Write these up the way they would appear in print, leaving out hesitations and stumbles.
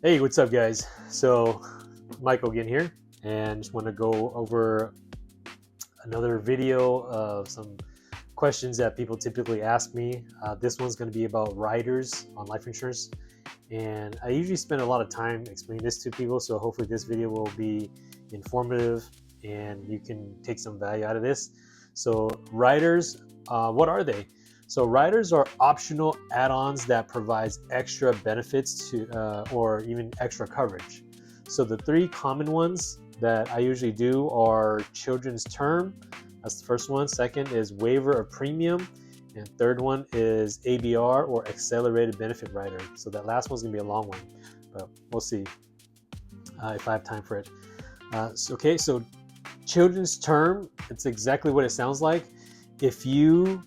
Hey, what's up, guys? So, Michael again here, and just want to go over another video of some questions that people typically ask me. This one's going to be about riders on life insurance, and I usually spend a lot of time explaining this to people, so hopefully, this video will be informative and you can take some value out of this. So, riders, what are they? So riders are optional add-ons that provides extra benefits to or even extra coverage. So the three common ones that I usually do are children's term. That's the first one. Second is waiver of premium. And third one is ABR or accelerated benefit rider. So that last one's gonna be a long one, but we'll see if I have time for it. So children's term, it's exactly what it sounds like. If you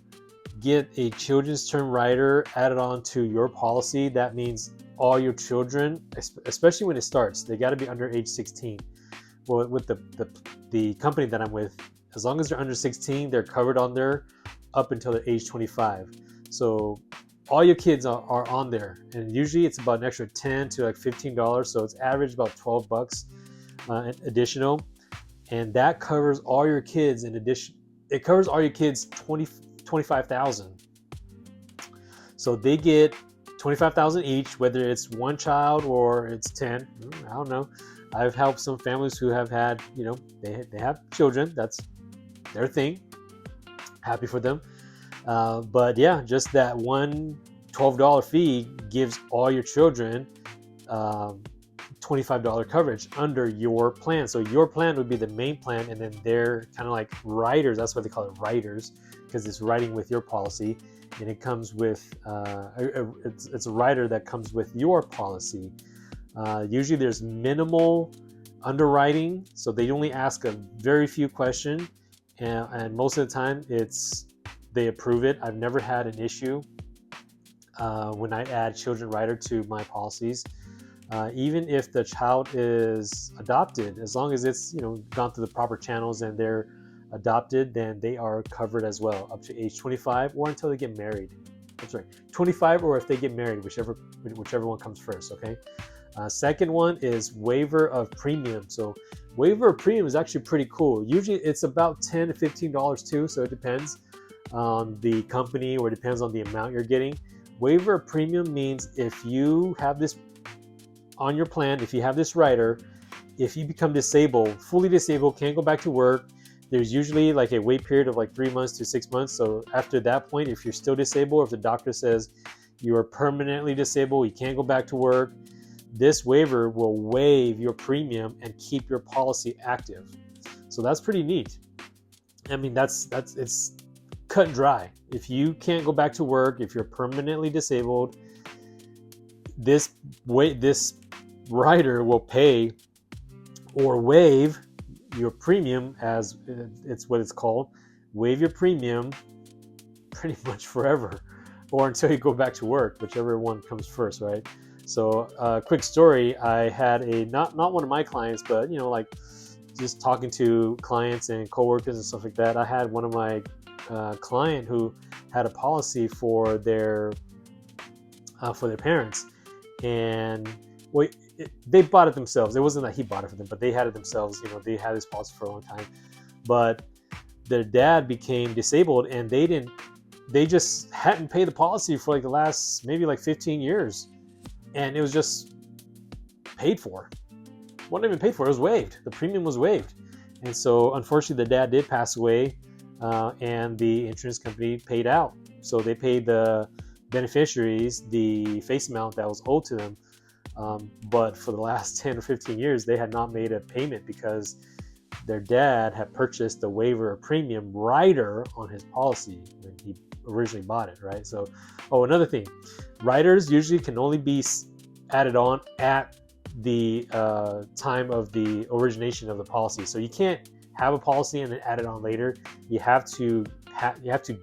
get a children's term rider added on to your policy, that means all your children, especially when it starts, they got to be under age 16. Well, with the company that I'm with, as long as they're under 16, they're covered on there up until the age 25. So all your kids are on there, and usually it's about an extra 10 to like $15. So it's average about $12 additional, and that covers all your kids. In addition, it covers all your kids 25,000. So they get 25,000 each, whether it's one child or it's 10. I don't know. I've helped some families who have had, they have children. That's their thing. Happy for them. But yeah, just that one $12 fee gives all your children $25 coverage under your plan. So your plan would be the main plan, and then they're kind of like riders. That's why they call it riders, because it's riding with your policy, and it comes with it's a rider that comes with your policy. Usually there's minimal underwriting, so they only ask a very few questions, and most of the time they approve it. I've never had an issue when I add children rider to my policies. Even if the child is adopted, as long as it's gone through the proper channels and they're adopted, then they are covered as well up to age 25 or until they get married. That's right, 25 or if they get married, whichever one comes first. Okay. Second one is waiver of premium. So waiver of premium is actually pretty cool. Usually it's about $10 to $15 too, so it depends on the company or it depends on the amount you're getting. Waiver of premium means if you have this on your plan, if you have this rider, if you become disabled, fully disabled, can't go back to work, there's usually like a wait period of like 3 months to 6 months. So after that point, if you're still disabled, or if the doctor says you are permanently disabled, you can't go back to work, this waiver will waive your premium and keep your policy active. So that's pretty neat. I mean, it's cut and dry. If you can't go back to work, if you're permanently disabled, this rider will pay or waive your premium, as it's what it's called, waive your premium pretty much forever, or until you go back to work, whichever one comes first, right? So quick story, I had a not one of my clients, but like just talking to clients and coworkers and stuff like that, I had one of my client who had a policy for their parents, and well, they bought it themselves. It wasn't that he bought it for them, but they had it themselves. They had this policy for a long time, but their dad became disabled, and they just hadn't paid the policy for like the last maybe like 15 years, and it was just paid for. It wasn't even paid for. It was waived. The premium was waived, and so unfortunately, the dad did pass away, and the insurance company paid out. So they paid the beneficiaries the face amount that was owed to them. But for the last 10 or 15 years, they had not made a payment because their dad had purchased the waiver of premium rider on his policy when he originally bought it, right? So, another thing, riders usually can only be added on at the time of the origination of the policy. So you can't have a policy and then add it on later. You have to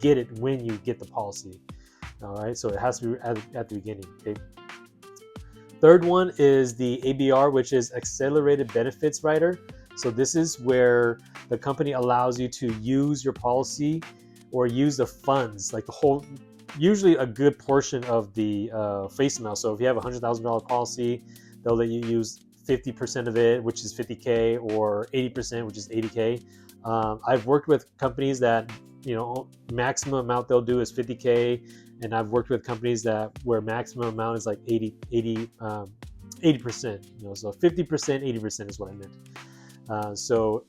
get it when you get the policy. All right, so it has to be at the beginning. Okay. Third one is the ABR, which is Accelerated Benefits Rider. So this is where the company allows you to use your policy or use the funds, like the whole, usually a good portion of the face amount. So if you have a $100,000 policy, they'll let you use 50% of it, which is 50K, or 80%, which is 80K. I've worked with companies that, maximum amount they'll do is 50K, and I've worked with companies that where maximum amount is like 80%. So 50%, 80% is what I meant. So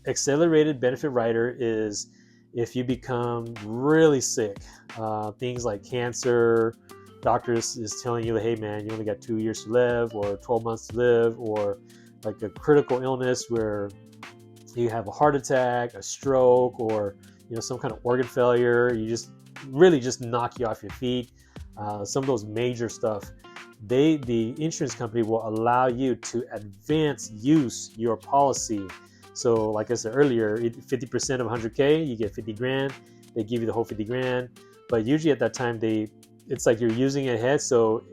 accelerated benefit rider is if you become really sick, things like cancer, doctors is telling you, hey man, you only got 2 years to live, or 12 months to live, or like a critical illness where you have a heart attack, a stroke, or some kind of organ failure, you just really just knock you off your feet. Some of those major stuff, the insurance company will allow you to advance use your policy. So like I said earlier, 50% of 100K, you get 50 grand. They give you the whole 50 grand, but usually at that time it's like you're using it ahead. So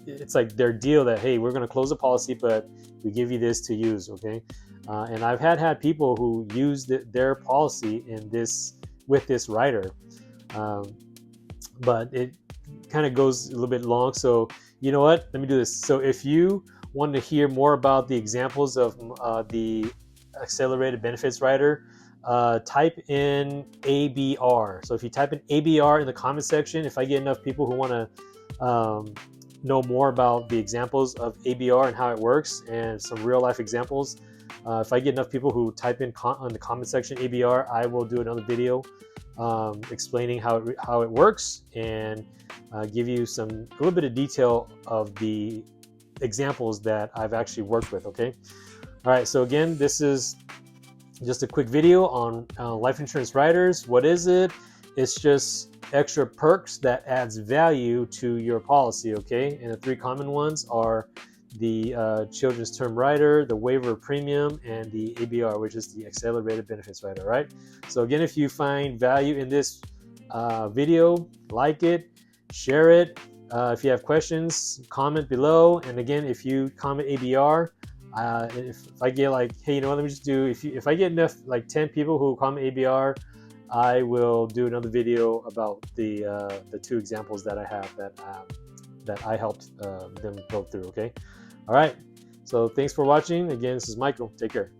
it's like their deal that, hey, we're going to close the policy, but we give you this to use. Okay. And I've had people who used their policy with this rider, but it kind of goes a little bit long. So you know what? Let me do this. So if you want to hear more about the examples of the accelerated benefits rider, type in ABR. So if you type in ABR in the comment section, if I get enough people who want to know more about the examples of ABR and how it works and some real life examples, if I get enough people who type in on the comment section ABR, I will do another video explaining how it works and give you a little bit of detail of the examples that I've actually worked with. Okay. All right. So again, this is just a quick video on life insurance riders. What is it? It's just extra perks that adds value to your policy. Okay. And the 3 common ones are the children's term rider, the waiver of premium, and the ABR, which is the accelerated benefits rider. Right. So again, if you find value in this video, like it, share it. If you have questions, comment below. And again, if you comment ABR, if I get like, hey, let me just do, if I get enough, like 10 people who comment ABR, I will do another video about the 2 examples that I have that I helped them go through. Okay. All right. So thanks for watching. Again, this is Michael. Take care.